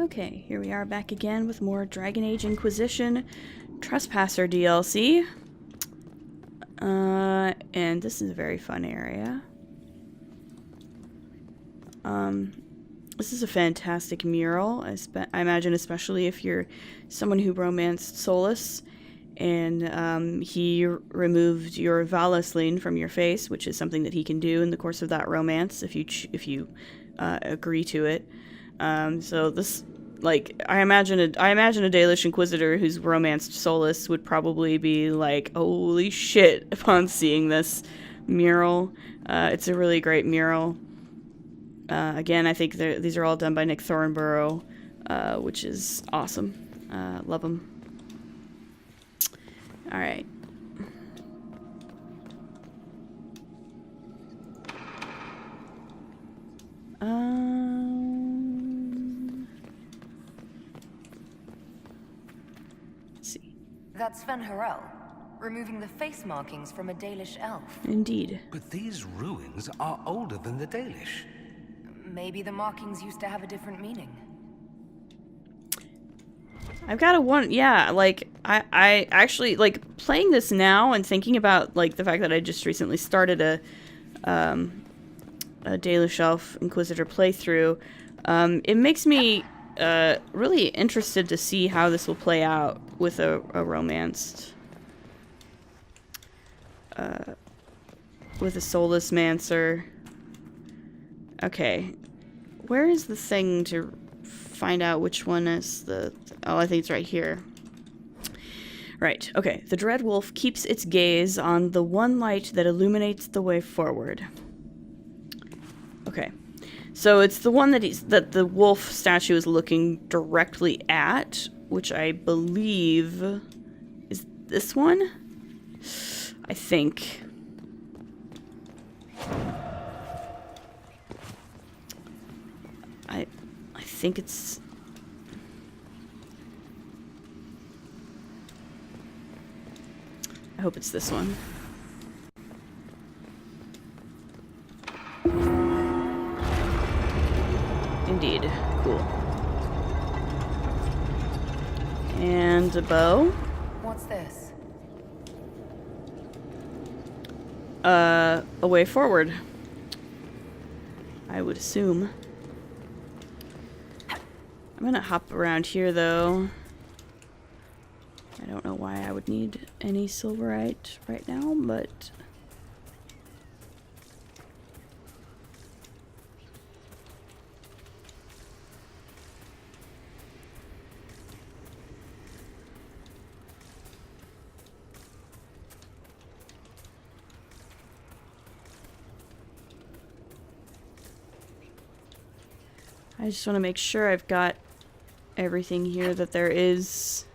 Okay, here we are back again with more Dragon Age Inquisition Trespasser DLC. And this is a very fun area. This is a fantastic mural. I imagine especially if you're someone who romanced Solus and he removed your Valasline from your face, which is something that he can do in the course of that romance if you agree to it. So this, like, I imagine a Dalish Inquisitor who's romanced Solus would probably be like, holy shit, upon seeing this mural. It's a really great mural. Again, I think these are all done by Nick Thornborough, which is awesome. Love them. Alright. Let's see. That's Sven Harel, removing the face markings from a Dalish elf. Indeed. But these ruins are older than the Dalish. Maybe the markings used to have a different meaning. I've got I actually, like, playing this now and thinking about, like, the fact that I just recently started a Dalish Elf Inquisitor playthrough, it makes me, really interested to see how this will play out with a romanced, with a Soulless Mancer. Okay, where is the thing to find out which one is the... Oh, I think it's right here. Right, okay. The Dread Wolf keeps its gaze on the one light that illuminates the way forward. Okay. So it's the one that the wolf statue is looking directly at, which I believe is this one? I think. I think it's... I hope it's this one. Indeed. Cool. And a bow. What's this? A way forward. I would assume. I'm gonna hop around here, though. I don't know why I would need any silverite right now, but... I just want to make sure I've got everything here that there is.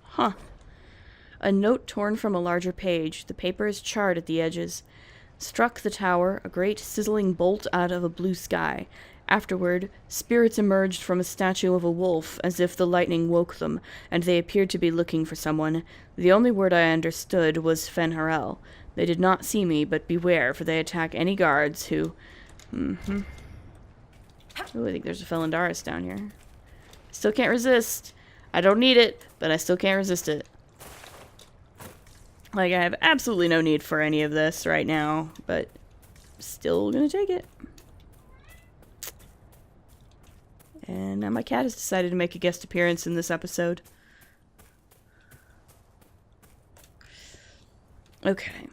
Huh. A note torn from a larger page. The paper is charred at the edges. Struck the tower, a great sizzling bolt out of a blue sky. Afterward, spirits emerged from a statue of a wolf, as if the lightning woke them, and they appeared to be looking for someone. The only word I understood was Fen Harel. They did not see me, but beware, for they attack any guards who... Ooh, I think there's a Felondaris down here. Still can't resist. I don't need it, but I still can't resist it. Like, I have absolutely no need for any of this right now, but still gonna take it. And now my cat has decided to make a guest appearance in this episode. Okay.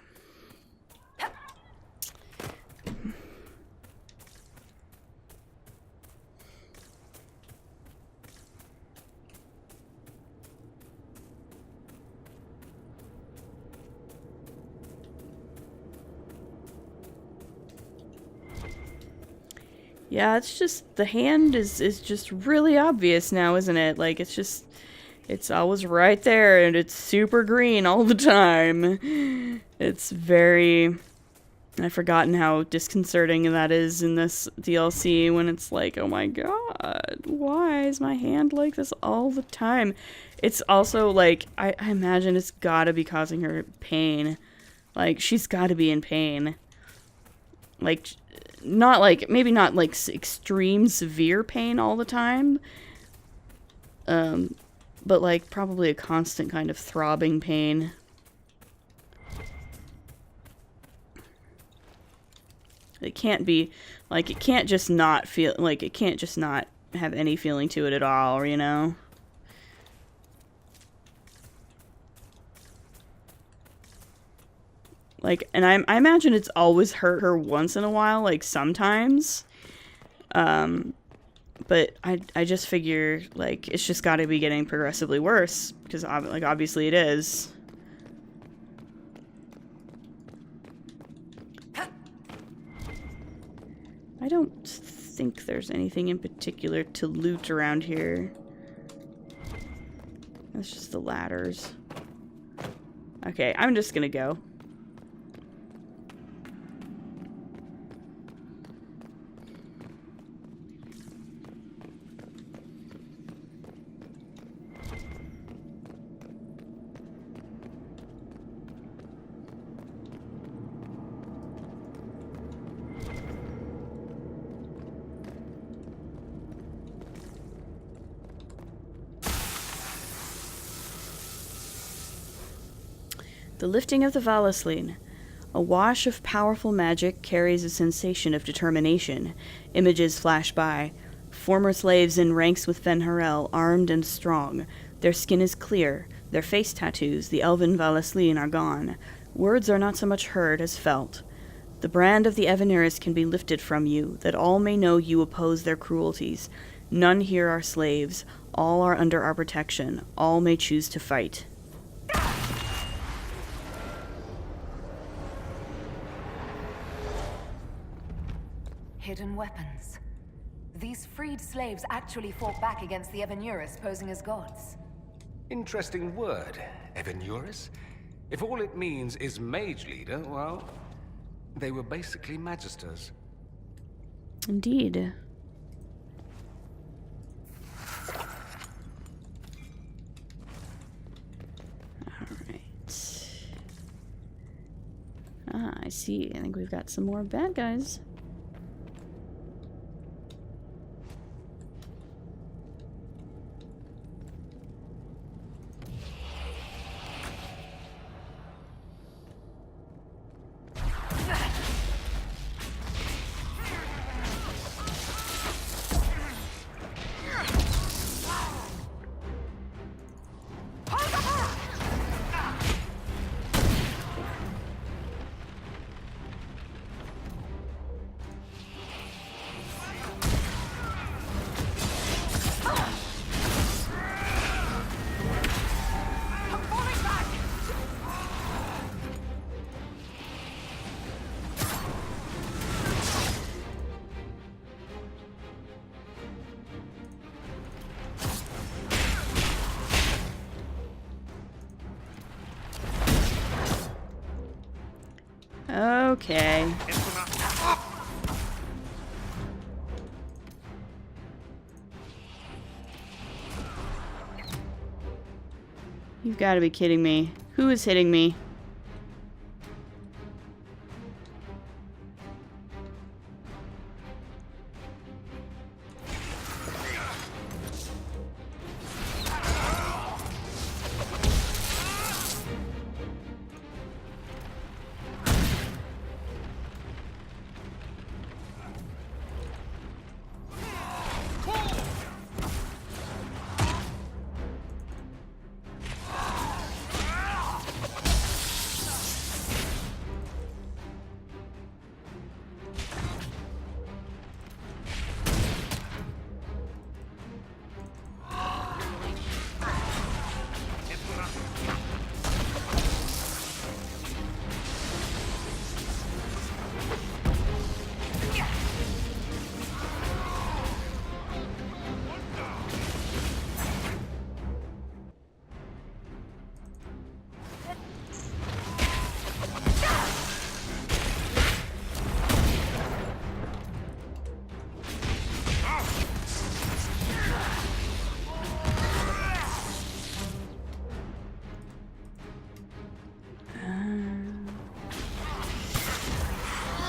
Yeah, it's just, the hand is just really obvious now, isn't it? Like, it's just, It's always right there, and it's super green all the time. It's very... I've forgotten how disconcerting that is in this DLC when it's like, oh my god, why is my hand like this all the time? It's also like, I imagine it's gotta be causing her pain. Like, she's gotta be in pain. Like, not like, maybe not like extreme severe pain all the time. But like probably a constant kind of throbbing pain. It can't be, like, it can't just not feel, like, it can't just not have any feeling to it at all, you know? Like, and I imagine it's always hurt her once in a while, like, sometimes. But I just figure, like, it's just gotta be getting progressively worse, because, like, obviously it is. I don't think there's anything in particular to loot around here. That's just the ladders. Okay, I'm just gonna go. The lifting of the Valasleen. A wash of powerful magic carries a sensation of determination. Images flash by. Former slaves in ranks with Fen-Harel, armed and strong. Their skin is clear. Their face tattoos, the elven Valasleen, are gone. Words are not so much heard as felt. The brand of the Evaneris can be lifted from you, that all may know you oppose their cruelties. None here are slaves. All are under our protection. All may choose to fight. Hidden weapons. These freed slaves actually fought back against the Evaneris posing as gods. Interesting word, Evaneris. If all it means is mage leader, well, they were basically magisters. Indeed. Alright. Ah, I see. I think we've got some more bad guys. Okay. You've got to be kidding me. Who is hitting me?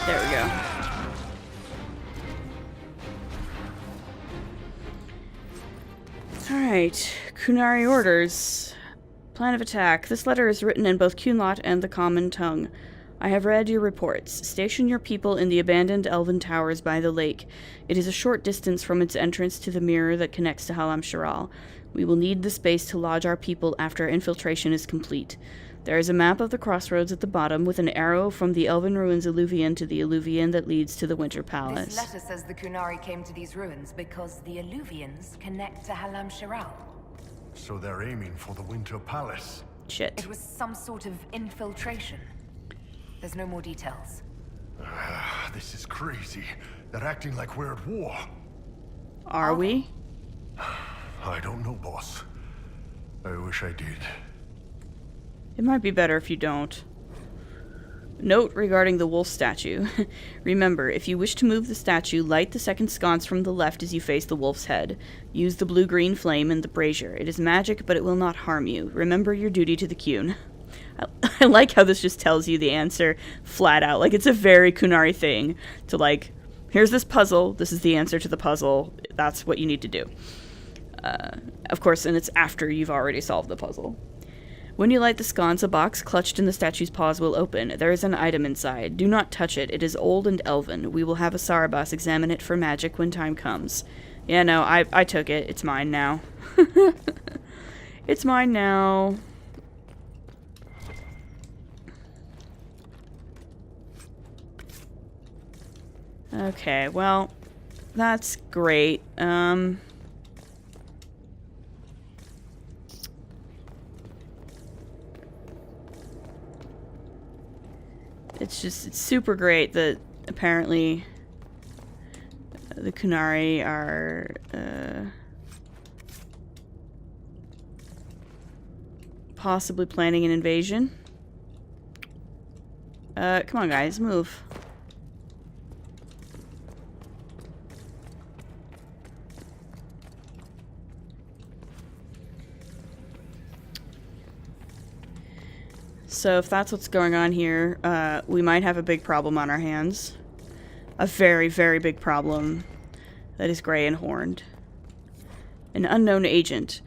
There we go. Alright. Kunari orders. Plan of attack. This letter is written in both Kunlot and the common tongue. I have read your reports. Station your people in the abandoned elven towers by the lake. It is a short distance from its entrance to the mirror that connects to Halam Sharal. We will need the space to lodge our people after infiltration is complete. There is a map of the crossroads at the bottom with an arrow from the Elven Ruins Alluvian to the Alluvian that leads to the Winter Palace. This letter says the Kunari came to these ruins because the Alluvians connect to Halam Sharal. So they're aiming for the Winter Palace. Shit. It was some sort of infiltration. There's no more details. This is crazy. They're acting like we're at war. Are we? I don't know, boss. I wish I did. It might be better if you don't. Note regarding the wolf statue. Remember, if you wish to move the statue, light the second sconce from the left as you face the wolf's head. Use the blue-green flame and the brazier. It is magic, but it will not harm you. Remember your duty to the Kun. I like how this just tells you the answer flat out. Like, it's a very Kunari thing to, like, here's this puzzle, this is the answer to the puzzle, that's what you need to do. Of course, and it's after you've already solved the puzzle. When you light the sconce, a box clutched in the statue's paws will open. There is an item inside. Do not touch it. It is old and elven. We will have a Sarabas examine it for magic when time comes. Yeah, no, I took it. It's mine now. It's mine now. Okay, well, that's great. It's super great that apparently the Kunari are possibly planning an invasion. Come on guys, move. So if that's what's going on here, we might have a big problem on our hands. A very, very big problem that is gray and horned. An unknown agent.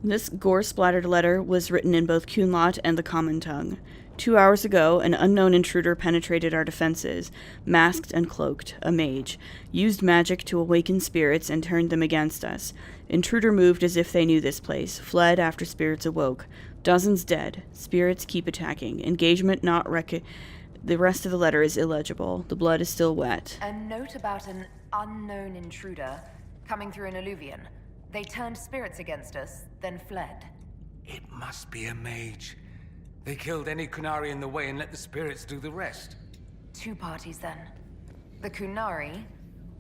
This gore-splattered letter was written in both Kunlot and the common tongue. 2 hours ago, an unknown intruder penetrated our defenses, masked and cloaked, a mage, used magic to awaken spirits and turned them against us. Intruder moved as if they knew this place, fled after spirits awoke. Dozens dead. Spirits keep attacking. Engagement not The rest of the letter is illegible. The blood is still wet. A note about an unknown intruder coming through an alluvian. They turned spirits against us, then fled. It must be a mage. They killed any Kunari in the way and let the spirits do the rest. Two parties then. The Kunari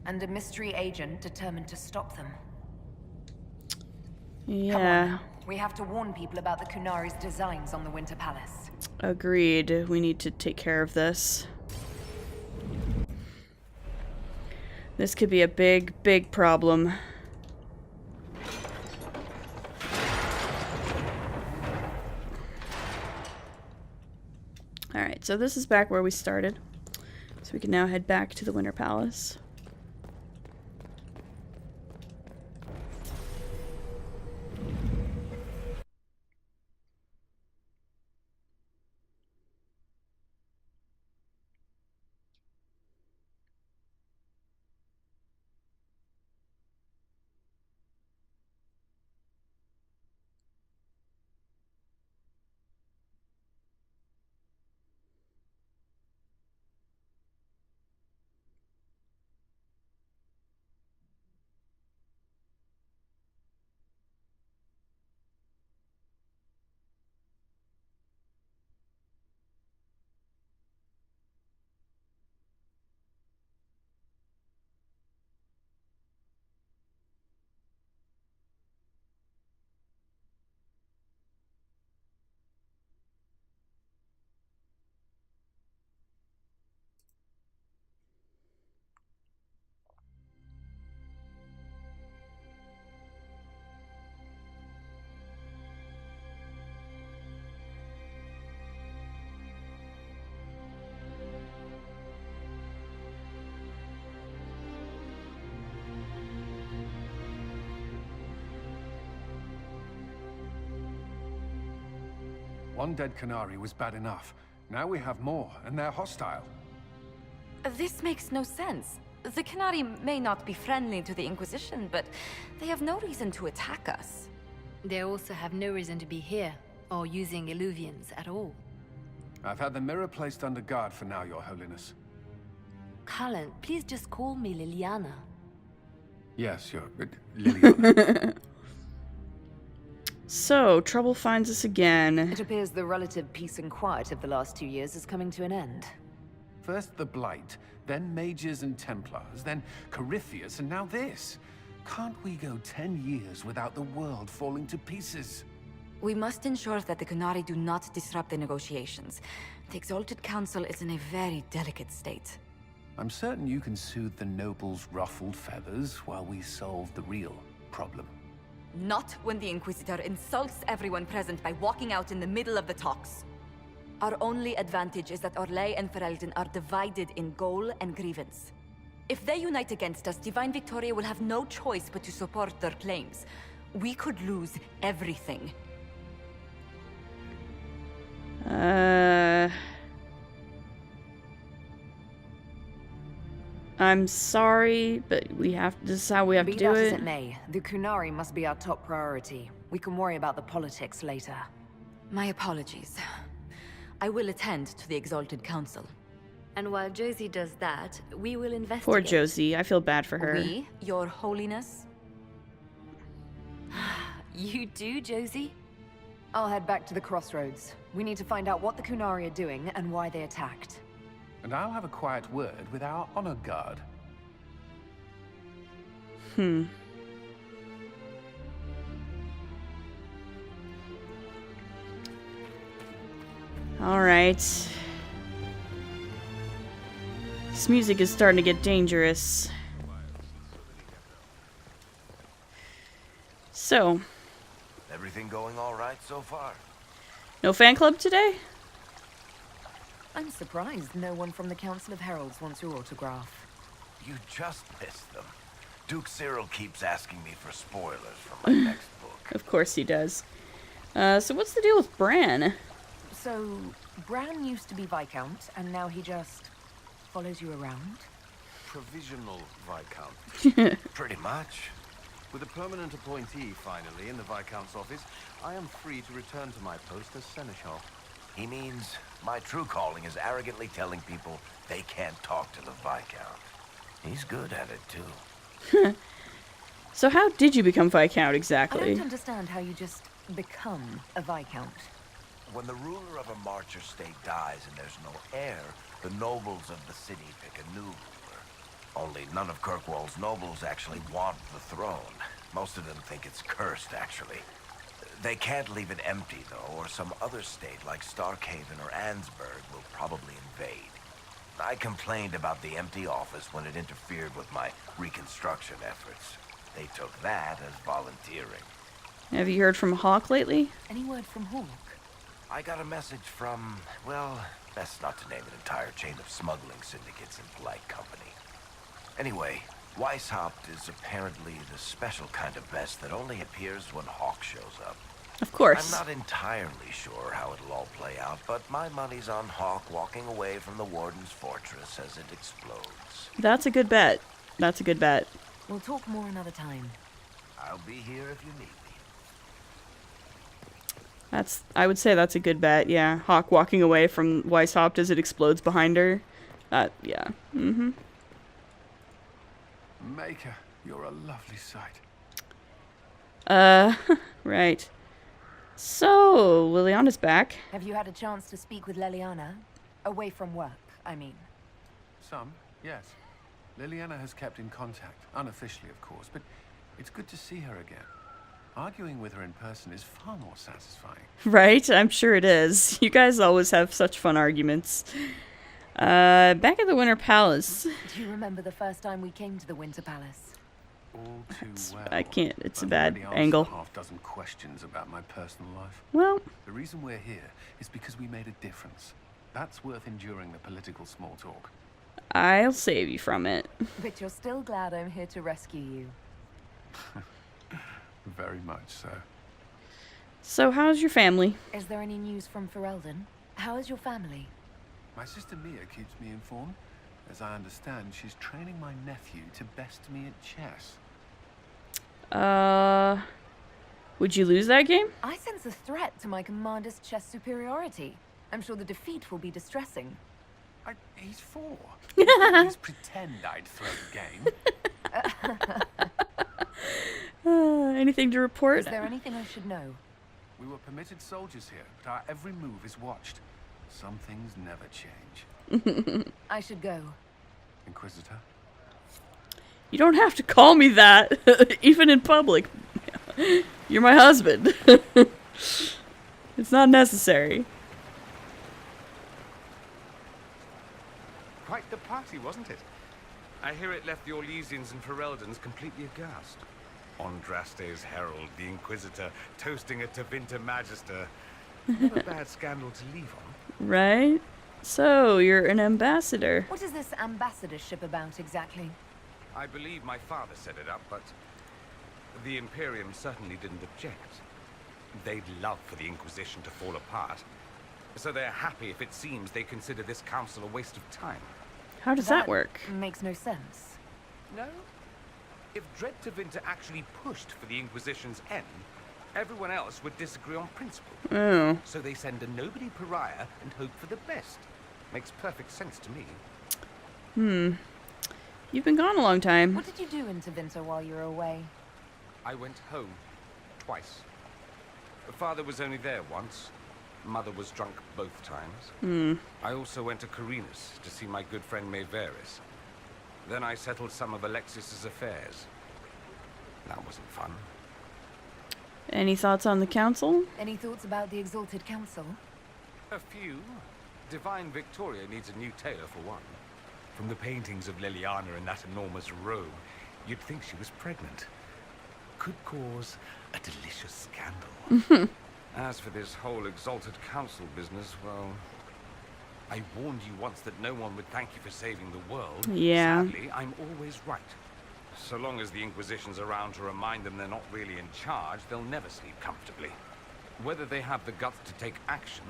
and a mystery agent determined to stop them. Yeah. Come on. We have to warn people about the Kunari's designs on the Winter Palace. Agreed. We need to take care of this. This could be a big, big problem. Alright, so this is back where we started. So we can now head back to the Winter Palace. One dead Canary was bad enough. Now we have more, and they're hostile. This makes no sense. The Canary may not be friendly to the Inquisition, but they have no reason to attack us. They also have no reason to be here, or using Illuvians at all. I've had the mirror placed under guard for now, Your Holiness. Cullen, please just call me Liliana. Yes, Liliana. So, trouble finds us again. It appears the relative peace and quiet of the last 2 years is coming to an end. First the Blight, then Mages and Templars, then Corypheus, and now this. Can't we go 10 years without the world falling to pieces? We must ensure that the Canary do not disrupt the negotiations. The Exalted Council is in a very delicate state. I'm certain you can soothe the nobles' ruffled feathers while we solve the real problem. Not when the Inquisitor insults everyone present by walking out in the middle of the talks. Our only advantage is that Orlais and Ferelden are divided in goal and grievance. If they unite against us, Divine Victoria will have no choice but to support their claims. We could lose everything. I'm sorry, but this is how we have to Be do that as it. it may, the Kunari must be our top priority. We can worry about the politics later. My apologies. I will attend to the Exalted Council. And while Josie does that, we will investigate. Poor Josie, I feel bad for her. We, Your Holiness? You do, Josie? I'll head back to the crossroads. We need to find out what the Kunari are doing and why they attacked. And I'll have a quiet word with our honor guard. Alright. This music is starting to get dangerous. So, Everything going all right so far? no fan club today? I'm surprised no one from the Council of Heralds wants your autograph. You just missed them. Duke Cyril keeps asking me for spoilers for my next book. Of course he does. So what's the deal with Bran? So, Bran used to be Viscount, and now he just follows you around? Provisional Viscount. Pretty much. With a permanent appointee, finally, in the Viscount's office, I am free to return to my post as Seneschal. He means my true calling is arrogantly telling people they can't talk to the Viscount. He's good at it, too. So how did you become Viscount I exactly? don't understand how you just become a Viscount. When the ruler of a Marcher state dies and there's no heir, the nobles of the city pick a new ruler. Only none of Kirkwall's nobles actually want the throne. Most of them think it's cursed, actually. They can't leave it empty, though, or some other state like Starkhaven or Ansburg will probably invade. I complained about the empty office when it interfered with my reconstruction efforts. They took that as volunteering. Have you heard from Hawk lately? Any word from Hawk? I got a message from, well, best not to name an entire chain of smuggling syndicates in polite company. Anyway, Weishaupt is apparently the special kind of best that only appears when Hawk shows up. Of course. I'm not entirely sure how it'll all play out, but my money's on Hawk walking away from the Warden's fortress as it explodes. That's a good bet. That's a good bet. We'll talk more another time. I'll be here if you need me. I would say that's a good bet, yeah. Hawk walking away from Weishaupt as it explodes behind her. Yeah. Mm-hmm. Maker, you're a lovely sight. Right. So, Liliana's back. Have you had a chance to speak with Leliana? Away from work, I mean. Some, yes. Liliana has kept in contact, unofficially of course, but it's good to see her again. Arguing with her in person is far more satisfying. Right? I'm sure it is. You guys always have such fun arguments. Back at the Winter Palace. Do you remember the first time we came to the Winter Palace? All too well. I can't. It's a I've bad already answered angle. half dozen questions about my personal life. Well, The reason we're here is because we made a difference. That's worth enduring the political small talk. I'll save you from it. But you're still glad I'm here to rescue you. Very much so. So, how's your family? Is there any news from Ferelden? How is your family? My sister Mia keeps me informed. As I understand, she's training my nephew to best me at chess. Would you lose that game? I sense a threat to my commander's chess superiority. I'm sure the defeat will be distressing. He's 4. Please pretend I'd throw the game. Anything to report? Is there anything I should know? We were permitted soldiers here, but our every move is watched. Some things never change. I should go. Inquisitor? You don't have to call me that, even in public. You're my husband. It's not necessary. Quite the party, wasn't it? I hear it left the Orlesians and Fereldans completely aghast. Andraste's herald, the Inquisitor, toasting a Tevinter Magister. Not a bad scandal to leave on. Right? So, you're an ambassador. What is this ambassadorship about exactly? I believe my father set it up, but the Imperium certainly didn't object. They'd love for the Inquisition to fall apart, so they're happy if it seems they consider this council a waste of time. How does that work? Makes no sense. No? If Dread Tevinter actually pushed for the Inquisition's end, everyone else would disagree on principle. Oh. So they send a nobody pariah and hope for the best. Makes perfect sense to me. You've been gone a long time. What did you do in Tevinter while you were away? I went home. Twice. Father was only there once. Mother was drunk both times. I also went to Carinus to see my good friend Maeveris. Then I settled some of Alexis's affairs. That wasn't fun. Any thoughts on the council? Any thoughts about the Exalted Council? A few. Divine Victoria needs a new tailor for one. From the paintings of Liliana in that enormous robe, you'd think she was pregnant. Could cause a delicious scandal. As for this whole Exalted Council business, well, I warned you once that no one would thank you for saving the world. Yeah. Sadly, I'm always right. So long as the Inquisition's around to remind them they're not really in charge, they'll never sleep comfortably. Whether they have the guts to take action,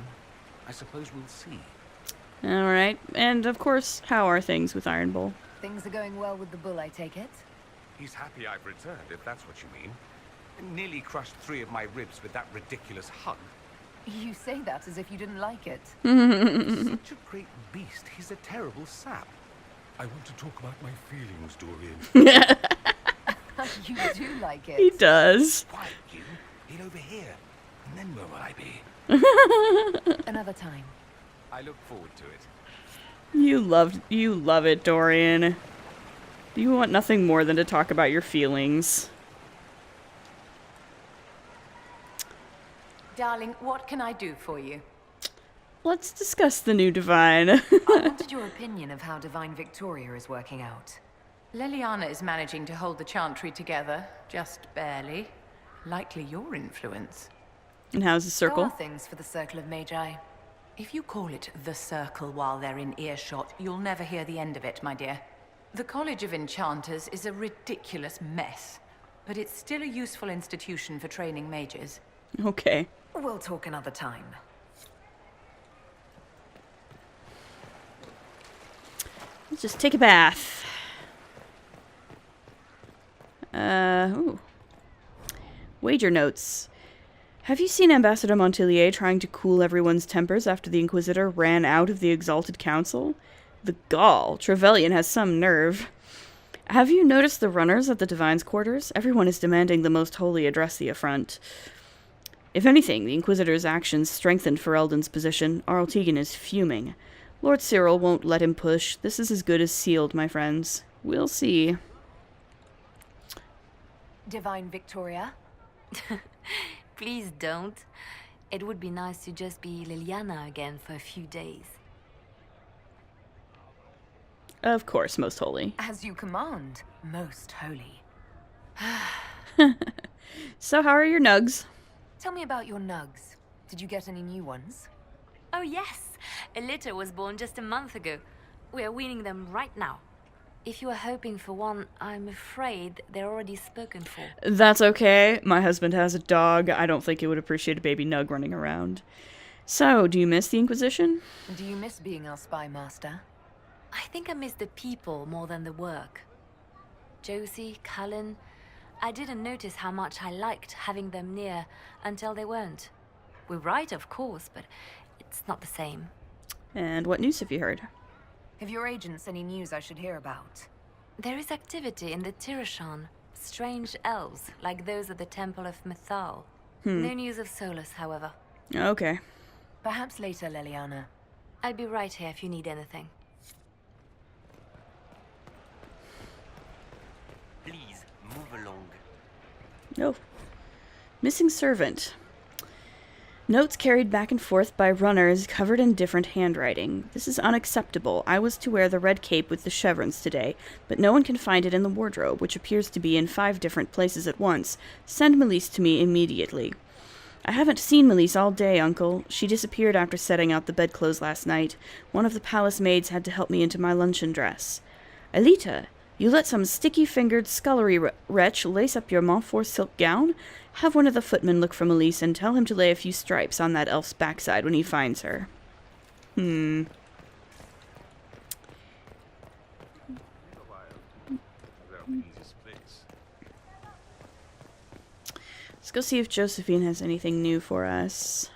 I suppose we'll see. Alright. And, of course, how are things with Iron Bull? Things are going well with the bull, I take it? He's happy I've returned, if that's what you mean. Nearly crushed 3 of my ribs with that ridiculous hug. You say that as if you didn't like it. Such a great beast, he's a terrible sap. I want to talk about my feelings, Dorian. You do like it. He does. Quiet, you. Get over here. And then where will I be? Another time. I look forward to it. You love it, Dorian. You want nothing more than to talk about your feelings. Darling, what can I do for you? Let's discuss the new Divine. I wanted your opinion of how Divine Victoria is working out. Liliana is managing to hold the Chantry together, just barely. Likely your influence. And how's the There circle? are things for the Circle of Magi. If you call it the Circle while they're in earshot, you'll never hear the end of it, my dear. The College of Enchanters is a ridiculous mess, but it's still a useful institution for training mages. Okay. We'll talk another time. Let's just take a bath. Ooh. Wager notes. Have you seen Ambassador Montilier trying to cool everyone's tempers after the Inquisitor ran out of the Exalted Council? The gall. Trevelyan has some nerve. Have you noticed the runners at the Divine's quarters? Everyone is demanding the Most Holy address the affront. If anything, the Inquisitor's actions strengthened Ferelden's position. Arl Tegan is fuming. Lord Cyril won't let him push. This is as good as sealed, my friends. We'll see. Divine Victoria? Please don't. It would be nice to just be Liliana again for a few days. Of course, Most Holy. As you command, Most Holy. So how are your nugs? Tell me about your nugs. Did you get any new ones? Oh yes, a litter was born just a month ago. We are weaning them right now. If you are hoping for one, I'm afraid they're already spoken for. That's okay. My husband has a dog. I don't think it would appreciate a baby Nug running around. So, do you miss the Inquisition? Do you miss being our spy master? I think I miss the people more than the work. Josie, Cullen, I didn't notice how much I liked having them near until they weren't. We're right, of course, but it's not the same. And what news have you heard? Have your agents any news I should hear about? There is activity in the Tirashan. Strange elves, like those at the Temple of Mythal. No news of Solus, however. Okay. Perhaps later, Leliana. I'll be right here if you need anything. Please, move along. Oh. Missing servant. Notes carried back and forth by runners covered in different handwriting. This is unacceptable. I was to wear the red cape with the chevrons today, but no one can find it in the wardrobe, which appears to be in 5 different places at once. Send Melise to me immediately. I haven't seen Melise all day, Uncle. She disappeared after setting out the bedclothes last night. One of the palace maids had to help me into my luncheon dress. Alita, you let some sticky-fingered scullery wretch lace up your Montfort silk gown? Have one of the footmen look for Melise and tell him to lay a few stripes on that elf's backside when he finds her. Let's go see if Josephine has anything new for us.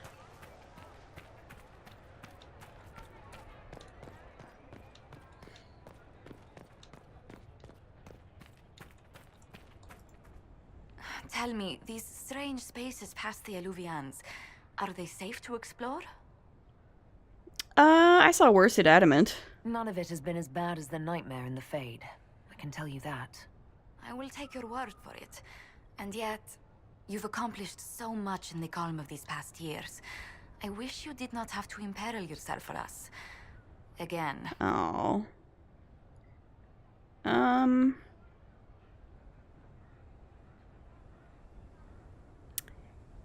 Tell me, these strange spaces past the Alluvians, are they safe to explore? I saw worse at Adamant. None of it has been as bad as the nightmare in the Fade. I can tell you that. I will take your word for it. And yet, you've accomplished so much in the calm of these past years. I wish you did not have to imperil yourself for us. Again. Oh.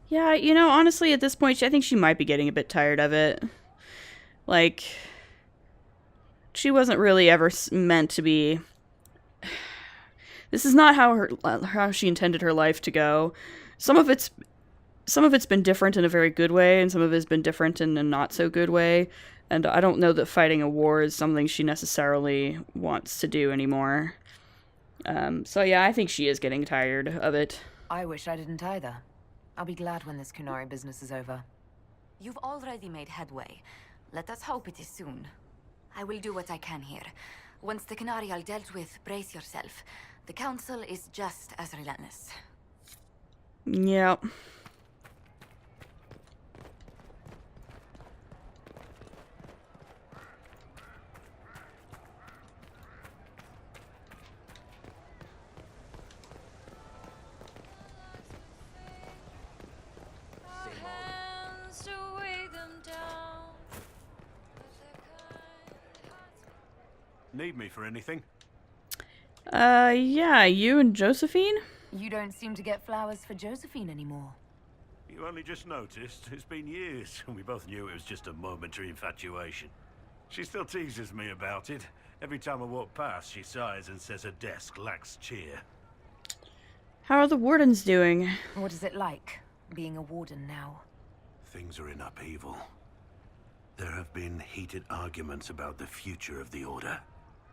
Yeah, you know, honestly, at this point, I think she might be getting a bit tired of it. Like, she wasn't really ever meant to be... This is not how she intended her life to go. Some of it's been different in a very good way, and some of it's been different in a not so good way. And I don't know that fighting a war is something she necessarily wants to do anymore. So yeah, I think she is getting tired of it. I wish I didn't either. I'll be glad when this Kunari business is over. You've already made headway. Let us hope it is soon. I will do what I can here. Once the Kunari are dealt with, brace yourself. The Council is just as relentless. Yep. Need me for anything? Yeah, you and Josephine? You don't seem to get flowers for Josephine anymore. You only just noticed? It's been years, and we both knew it was just a momentary infatuation. She still teases me about it. Every time I walk past, she sighs and says her desk lacks cheer. How are the wardens doing? What is it like, being a warden now? Things are in upheaval. There have been heated arguments about the future of the Order.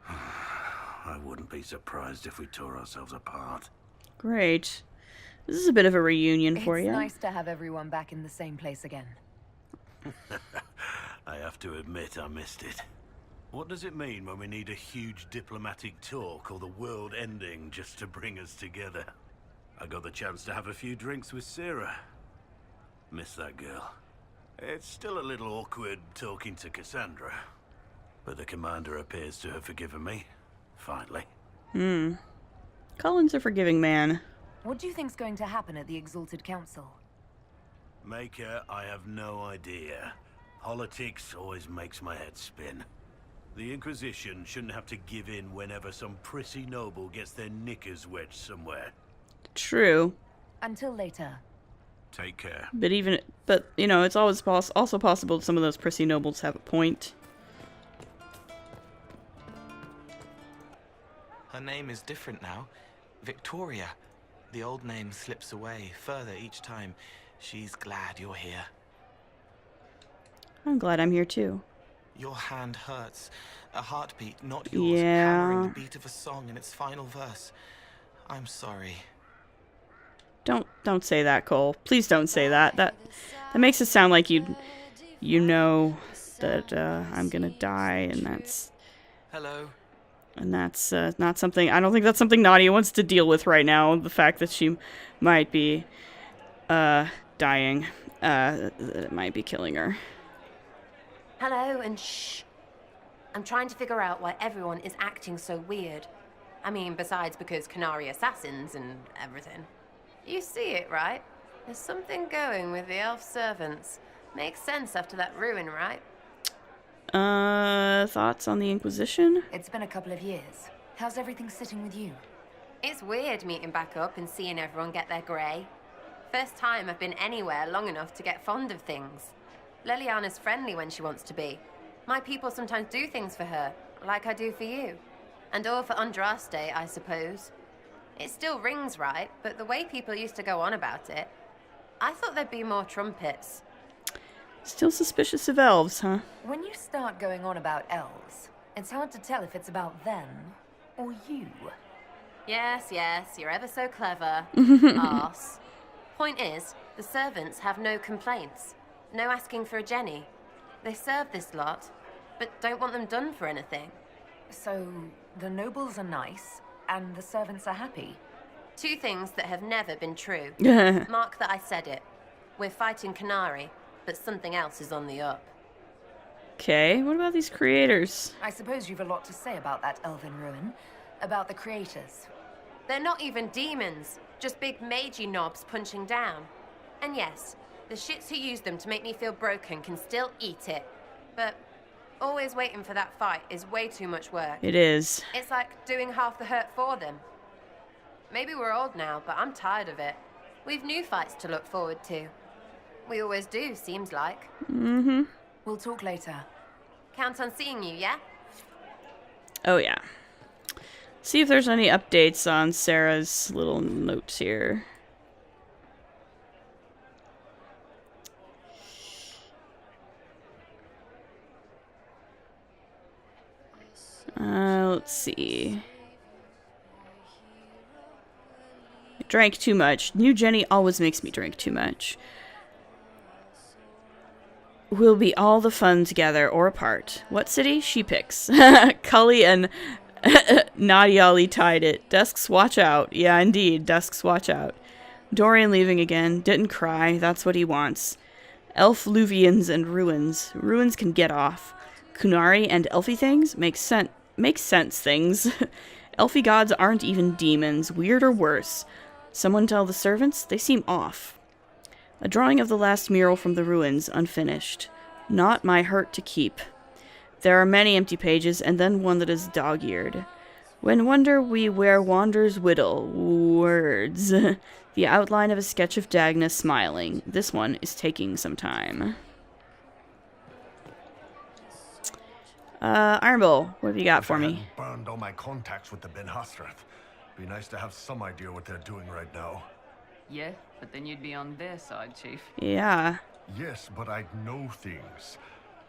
I wouldn't be surprised if we tore ourselves apart. Great. This is a bit of a reunion for you. It's nice to have everyone back in the same place again. I have to admit I missed it. What does it mean when we need a huge diplomatic talk or the world ending just to bring us together? I got the chance to have a few drinks with Sarah. Miss that girl. It's still a little awkward talking to Cassandra. But the commander appears to have forgiven me. Finally. Cullen's a forgiving man. What do you think's going to happen at the Exalted Council? Maker, I have no idea. Politics always makes my head spin. The Inquisition shouldn't have to give in whenever some prissy noble gets their knickers wedged somewhere. True. Until later. Take care. But you know, it's always also possible that some of those prissy nobles have a point. name is different now. Victoria. The old name slips away further each time. She's glad you're here. I'm glad I'm here too. Your hand hurts. A heartbeat, not yours, hammering the beat of a song in its final verse. I'm sorry. Don't say that, Cole. Please don't say that. That makes it sound like you know that I'm gonna die, and that's... Hello. And that's not something... I don't think that's something Nadia wants to deal with right now. The fact that she might be dying. That it might be killing her. Hello, and shh. I'm trying to figure out why everyone is acting so weird. I mean, besides because Canary assassins and everything. You see it, right? There's something going with the elf servants. Makes sense after that ruin, right? Thoughts on the Inquisition? It's been a couple of years. How's everything sitting with you? It's weird meeting back up and seeing everyone get their grey. First time I've been anywhere long enough to get fond of things. Leliana's friendly when she wants to be. My people sometimes do things for her, like I do for you. And all for Andraste, I suppose. It still rings right, but the way people used to go on about it, I thought there'd be more trumpets. Still suspicious of elves, huh? When you start going on about elves, it's hard to tell if it's about them or you. Yes, you're ever so clever. Arse. Point is, the servants have no complaints. No asking for a Jenny. They serve this lot, but don't want them done for anything. So, the nobles are nice, and the servants are happy? Two things that have never been true. Mark that I said it. We're fighting Canary, but something else is on the up. Okay, what about these creators? I suppose you've a lot to say about that elven ruin. About the creators. They're not even demons, just big magey knobs punching down. And yes, the shits who use them to make me feel broken can still eat it. But always waiting for that fight is way too much work. It is. It's like doing half the hurt for them. Maybe we're old now, but I'm tired of it. We've new fights to look forward to. We always do, seems like. Mm-hmm. We'll talk later. Count on seeing you, yeah? Oh, yeah. See if there's any updates on Sarah's little notes here. Let's see. I drank too much. New Jenny always makes me drink too much. We'll be all the fun together or apart. What city? She picks. Cully and Nadiali tied it. Desks watch out. Yeah, indeed. Desks watch out. Dorian leaving again. Didn't cry. That's what he wants. Elf Luvians and ruins. Ruins can get off. Kunari and elfy things? Makes sense things. Elfy gods aren't even demons. Weird or worse. Someone tell the servants? They seem off. A drawing of the last mural from the ruins, unfinished. Not my hurt to keep. There are many empty pages, and then one that is dog-eared. When wonder we where wanders whittle. Words. The outline of a sketch of Dagna smiling. This one is taking some time. Ironbull, what have you got for me? Burned all my contacts with the Ben Hasrath. Be nice to have some idea what they're doing right now. Yeah, but then you'd be on their side, Chief. Yeah. Yes, but I'd know things.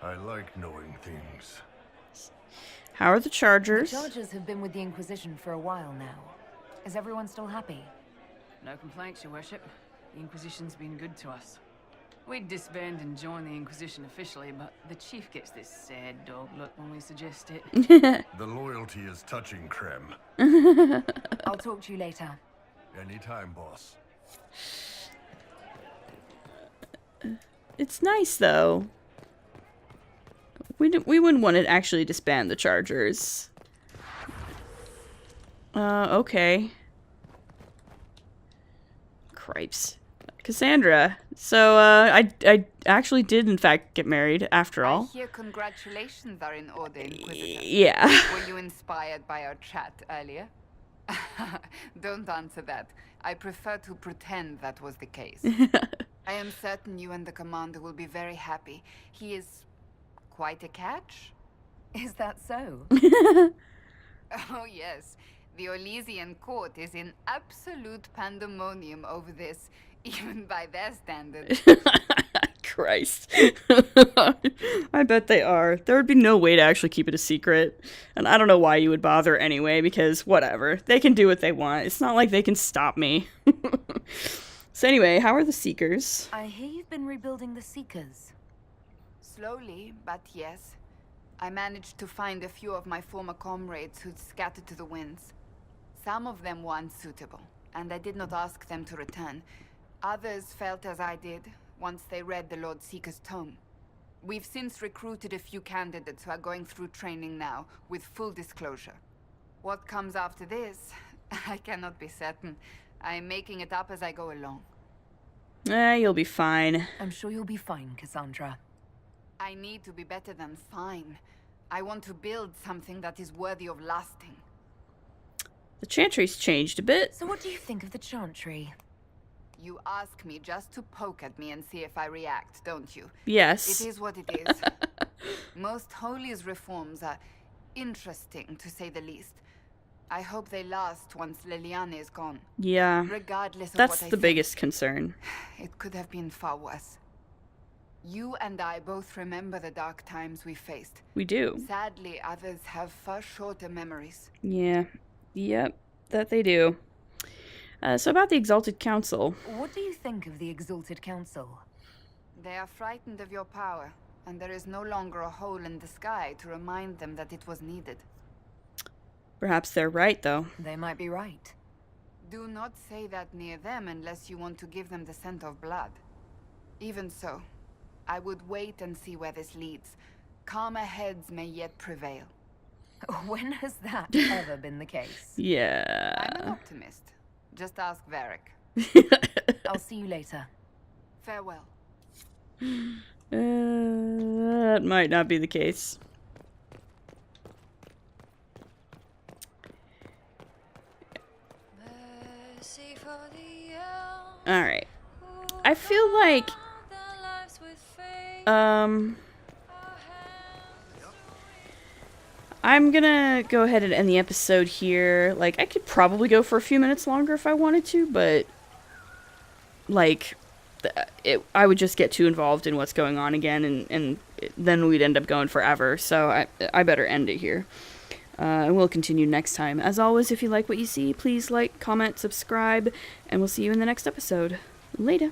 I like knowing things. How are the Chargers? The Chargers have been with the Inquisition for a while now. Is everyone still happy? No complaints, Your Worship. The Inquisition's been good to us. We'd disband and join the Inquisition officially, but the Chief gets this sad dog look when we suggest it. The loyalty is touching, Krem. I'll talk to you later. Anytime, boss. It's nice, though. We wouldn't want to actually disband the Chargers. Okay. Cripes. Cassandra. So, I actually did, in fact, get married, after all. I hear congratulations are in order, Inquisitor. Yeah. Were you inspired by our chat earlier? Don't answer that. I prefer to pretend that was the case. I am certain you and the commander will be very happy. He is quite a catch. Is that so? Oh, yes. The Orlesian court is in absolute pandemonium over this, even by their standards. Christ. I bet they are. There would be no way to actually keep it a secret. And I don't know why you would bother anyway, because whatever. They can do what they want. It's not like they can stop me. So anyway, how are the Seekers? I hear you've been rebuilding the Seekers. Slowly, but yes. I managed to find a few of my former comrades who'd scattered to the winds. Some of them were unsuitable, and I did not ask them to return. Others felt as I did, once they read the Lord Seeker's tome. We've since recruited a few candidates who are going through training now, with full disclosure. What comes after this, I cannot be certain. I am making it up as I go along. You'll be fine. I'm sure you'll be fine, Cassandra. I need to be better than fine. I want to build something that is worthy of lasting. The Chantry's changed a bit. So what do you think of the Chantry? You ask me just to poke at me and see if I react, don't you? Yes. It is what it is. Most Holi's reforms are interesting, to say the least. I hope they last once Leliana is gone. Yeah. Regardless of That's what I the think, biggest concern. It could have been far worse. You and I both remember the dark times we faced. We do. Sadly, others have far shorter memories. Yeah. Yep. That they do. So about the Exalted Council. What do you think of the Exalted Council? They are frightened of your power, and there is no longer a hole in the sky to remind them that it was needed. Perhaps they're right, though. They might be right. Do not say that near them unless you want to give them the scent of blood. Even so, I would wait and see where this leads. Calmer heads may yet prevail. When has that ever been the case? Yeah. I'm an optimist. Just ask Varric. I'll see you later. Farewell. That might not be the case. Alright. I feel like I'm gonna go ahead and end the episode here. Like, I could probably go for a few minutes longer if I wanted to, but like I would just get too involved in what's going on again, and then we'd end up going forever. So I better end it here. And we'll continue next time. As always, if you like what you see, please like, comment, subscribe, and we'll see you in the next episode. Later.